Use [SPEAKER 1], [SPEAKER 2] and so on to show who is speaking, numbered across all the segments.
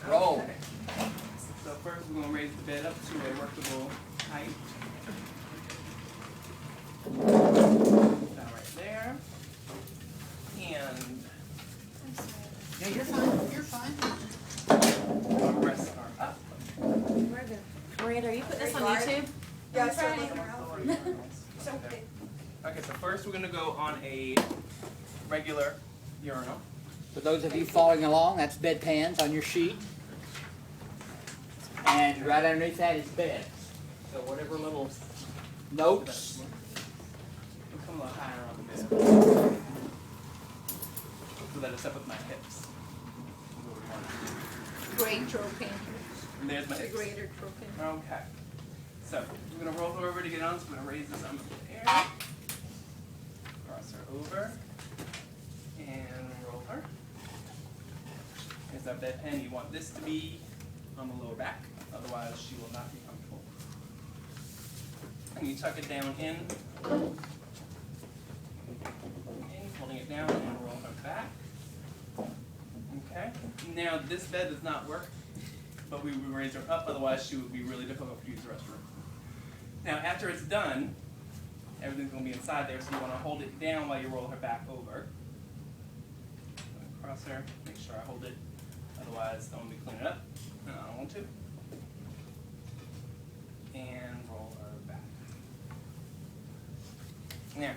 [SPEAKER 1] Roll.
[SPEAKER 2] Okay. So first we're going to raise the bed up to a workable height. Now right there. And
[SPEAKER 1] No, you're fine. You're fine.
[SPEAKER 2] armrests are up.
[SPEAKER 3] Miranda, are you putting this on YouTube?
[SPEAKER 4] Yeah,
[SPEAKER 3] I'm trying.
[SPEAKER 4] It's okay.
[SPEAKER 2] Okay, so first we're going to go on a regular urinal.
[SPEAKER 1] For those of you following along, that's bedpans on your sheet. And right underneath that is beds. So whatever little notes.
[SPEAKER 2] We'll come a little higher on the bed. So that it's up with my hips.
[SPEAKER 4] Great trophy.
[SPEAKER 2] And there's my
[SPEAKER 4] The
[SPEAKER 2] hips.
[SPEAKER 4] greater trophy.
[SPEAKER 2] Okay. So we're going to roll her over to get on. So we're going to raise this up in the air. Cross her over. And roll her. Here's our bedpan. You want this to be on the lower back. Otherwise, she will not be comfortable. And you tuck it down in. Holding it down and roll her back. Okay. Now this bed does not work, but we would raise her up. Otherwise, she would be really difficult to use the restroom. Now, after it's done, everything's going to be inside there, so you want to hold it down while you roll her back over. Cross her. Make sure I hold it. Otherwise, don't be cleaning it up. No, I don't want to. And roll her back. Now,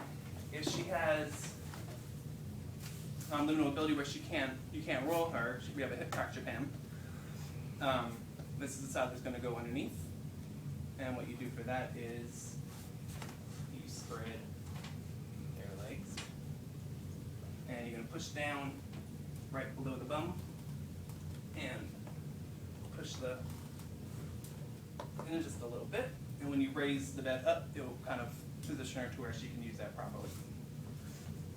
[SPEAKER 2] if she has limited mobility where you can't roll her, we have a hip fracture pan. This is the side that's going to go underneath. And what you do for that is you spread their legs. And you're going to push down right below the bum. And push in just a little bit. And when you raise the bed up, it will kind of position her to where she can use that properly.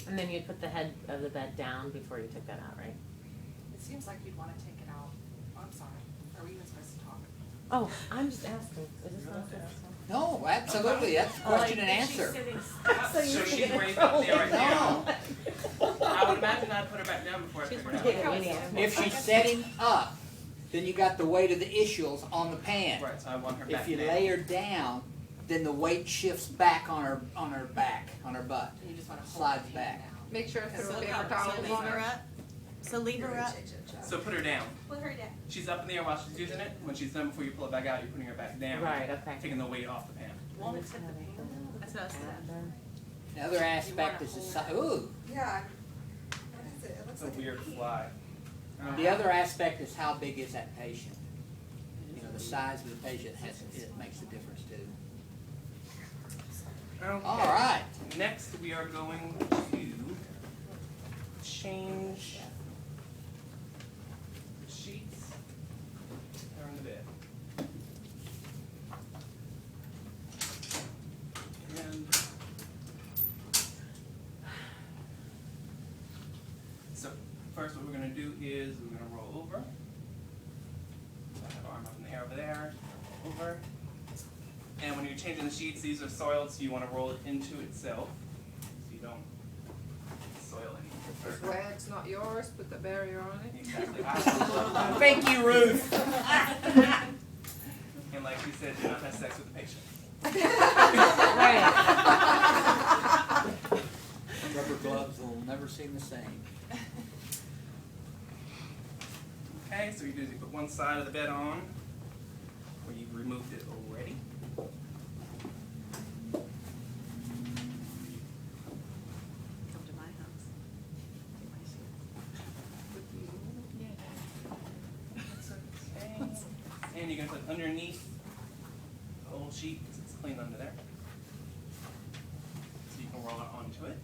[SPEAKER 3] And then you'd put the head of the bed down before you took that out, right?
[SPEAKER 5] It seems like you'd want to take it out. I'm sorry. Are we even supposed to talk?
[SPEAKER 3] Oh, I'm just asking. Is this not supposed to?
[SPEAKER 1] No, absolutely. That's question and answer.
[SPEAKER 2] So she's raised up there right now. I would imagine I'd put her back down before I took her out.
[SPEAKER 1] If she's setting up, then you got the weight of the ischials on the pan.
[SPEAKER 2] Right, so I want her back
[SPEAKER 1] If you
[SPEAKER 2] down.
[SPEAKER 1] lay her down, then the weight shifts back on her back, on her butt.
[SPEAKER 5] You just want to hold
[SPEAKER 1] Slides
[SPEAKER 5] it
[SPEAKER 1] back.
[SPEAKER 5] down.
[SPEAKER 4] Make sure to throw
[SPEAKER 5] So
[SPEAKER 4] paper
[SPEAKER 5] how-
[SPEAKER 4] towels
[SPEAKER 5] so
[SPEAKER 4] on her.
[SPEAKER 5] up. So leave her up.
[SPEAKER 2] So put her down.
[SPEAKER 5] Put her down.
[SPEAKER 2] She's up in the air while she's using it. When she's done, before you pull it back out, you're putting her back down.
[SPEAKER 3] Right, okay.
[SPEAKER 2] Taking the weight off the pan.
[SPEAKER 5] Won't it tip the pan? That's what I said.
[SPEAKER 1] Another aspect is the size. Ooh.
[SPEAKER 4] Yeah. What is it? It looks
[SPEAKER 2] It's a
[SPEAKER 4] like
[SPEAKER 2] weird fly.
[SPEAKER 1] The other aspect is how big is that patient. You know, the size of the patient it makes a difference too.
[SPEAKER 2] Okay.
[SPEAKER 1] All right.
[SPEAKER 2] Next, we are going to change the sheets that are on the bed. And so, first what we're going to do is we're going to roll over. So I have arm up in the air over there, roll over. And when you're changing the sheets, these are soiled, so you want to roll it into itself, so you don't soil any.
[SPEAKER 4] this wax not yours, put the barrier on it.
[SPEAKER 2] Exactly.
[SPEAKER 1] Thank you, Ruth.
[SPEAKER 2] And like you said, do not have sex with the patient.
[SPEAKER 3] Right.
[SPEAKER 1] Rubber gloves will never seem the same.
[SPEAKER 2] Okay, so you do is you put one side of the bed on, where you've removed it already.
[SPEAKER 5] Come to my house. Get my shit.
[SPEAKER 2] And you're going to put underneath the old sheet, because it's clean under there. So you can roll it onto it.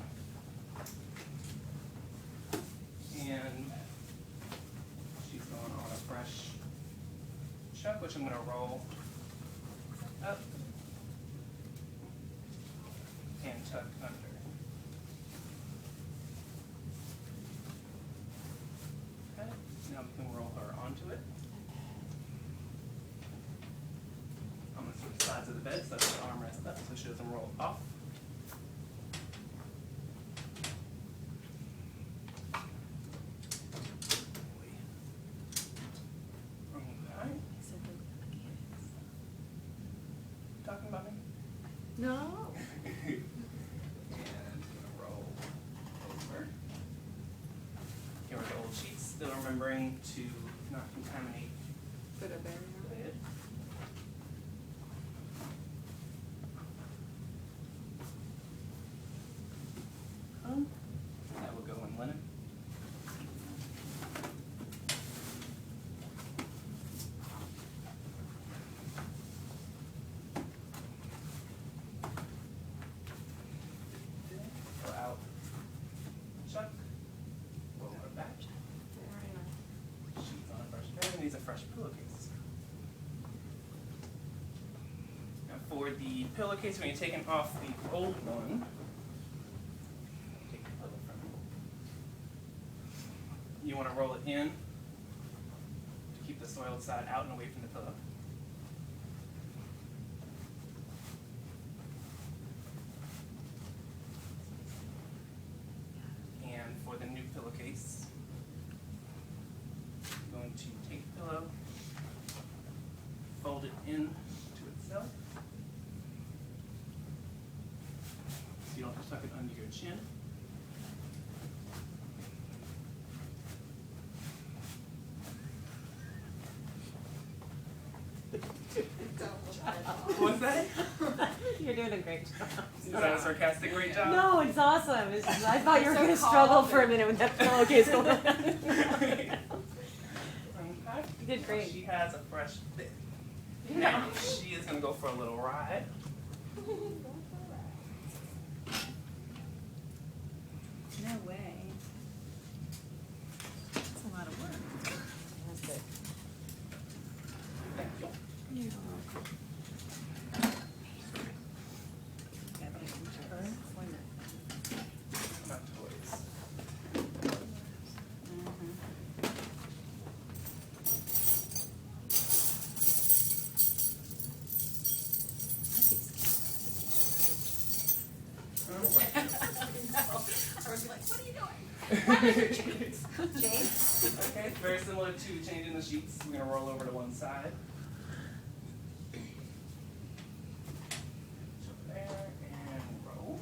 [SPEAKER 2] And she's going on a fresh chuck, which I'm going to roll up and tuck under. Okay, now we can roll her onto it. I'm going to switch sides of the bed so that the arm rests up so she doesn't roll off.
[SPEAKER 4] No.
[SPEAKER 2] And gonna roll over. Here are the old sheets, still remembering to not contaminate
[SPEAKER 4] Put a berry
[SPEAKER 2] the
[SPEAKER 4] on it.
[SPEAKER 2] bed. That will go in linen. Go out. Chuck. Roll her back. Sheets on a fresh bed, and these are fresh pillowcases. Now for the pillowcase, when you're taking off the old one, take the pillow from it. You want to roll it in to keep the soiled side out and away from the pillow. And for the new pillowcase, I'm going to take the pillow, fold it in to itself. So you don't have to tuck it under your chin. What's that?
[SPEAKER 3] You're doing a great job.
[SPEAKER 2] Is that a sarcastic great job?
[SPEAKER 3] No, it's awesome. It's just, I thought you were
[SPEAKER 5] So
[SPEAKER 3] going to struggle
[SPEAKER 5] calm
[SPEAKER 3] for a minute with that pillowcase going on.
[SPEAKER 2] Okay.
[SPEAKER 3] You did great.
[SPEAKER 2] She has a fresh fit. Now, she is going to go for a little ride.
[SPEAKER 6] No way. That's a lot of work.
[SPEAKER 3] That's good.
[SPEAKER 2] Thank you.
[SPEAKER 6] You're welcome.
[SPEAKER 2] Not toys.
[SPEAKER 5] I was like, what are you doing? Why are you James? James?
[SPEAKER 2] Okay, very similar to changing the sheets. We're going to roll over to one side. There, and roll.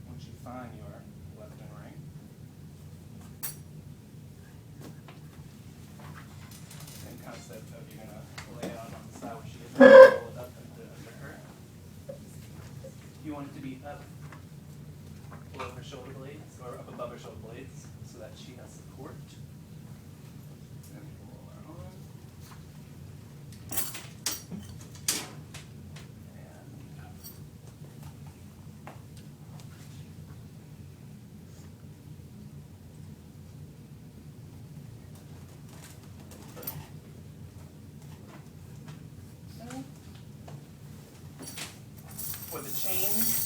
[SPEAKER 2] Once you find your left and right. Same concept of you're going to lay it out on the side where she is, and roll it up and under her. You want it to be up below her shoulder blades, or up above her shoulder blades, so that she has support. And roll her on. And up. Okay. For the chains,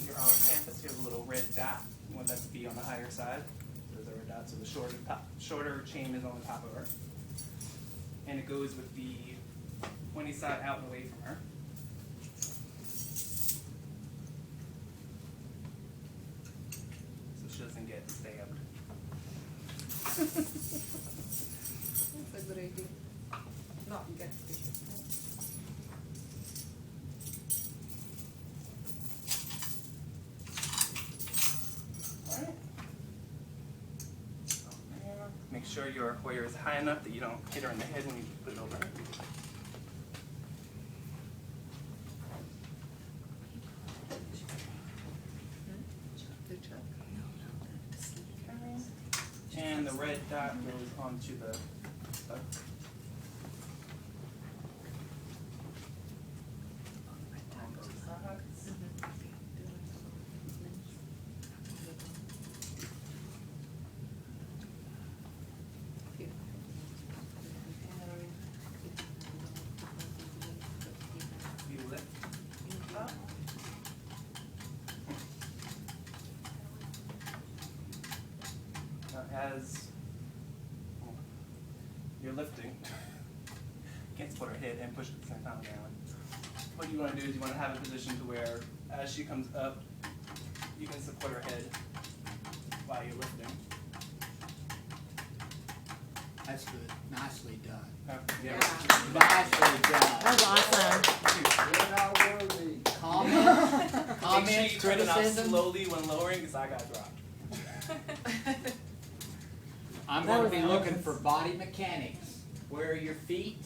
[SPEAKER 2] your outer canvas, you have a little red dot. You want that to be on the higher side. There's a red dot, so the shorter chain is on the top of her. And it goes with the pointy side out and away from her. So she doesn't get stabbed.
[SPEAKER 4] That's a good idea. Not get fishes.
[SPEAKER 2] Alright. Make sure your Hoyer is high enough that you don't hit her in the head when you put it over her. And the red dot goes onto the stuff. On both sides. You lift up. Now as you're lifting, you can't support her head and push at the same time down. What you want to do is you want to have a position to where as she comes up, you can support her head while you're lifting.
[SPEAKER 1] That's good, nicely done.
[SPEAKER 2] Yeah.
[SPEAKER 1] Nicely done.
[SPEAKER 3] That was awesome.
[SPEAKER 1] Comments,
[SPEAKER 2] Make sure
[SPEAKER 1] comments,
[SPEAKER 2] you turn it off
[SPEAKER 1] criticism?
[SPEAKER 2] slowly when lowering, because I got dropped.
[SPEAKER 1] I'm
[SPEAKER 3] That
[SPEAKER 1] gonna
[SPEAKER 3] was
[SPEAKER 1] be looking
[SPEAKER 3] awesome.
[SPEAKER 1] for body mechanics. Where are your feet?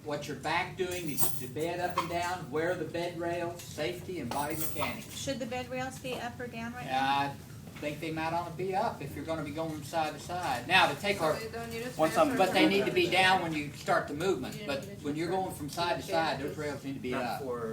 [SPEAKER 1] What's your back doing? Is the bed up and down? Where are the bed rails? Safety and body mechanics.
[SPEAKER 6] Should the bed rails be up or down right now?
[SPEAKER 1] I think they might ought to be up if you're gonna be going from side to side. Now, to take our,
[SPEAKER 4] So you don't need a
[SPEAKER 2] Once
[SPEAKER 4] transfer
[SPEAKER 2] I'm-
[SPEAKER 1] but they
[SPEAKER 4] from-
[SPEAKER 1] need to be down when you start the movement. But when you're going from side to side, those rails need to be
[SPEAKER 7] Not
[SPEAKER 1] up.
[SPEAKER 7] for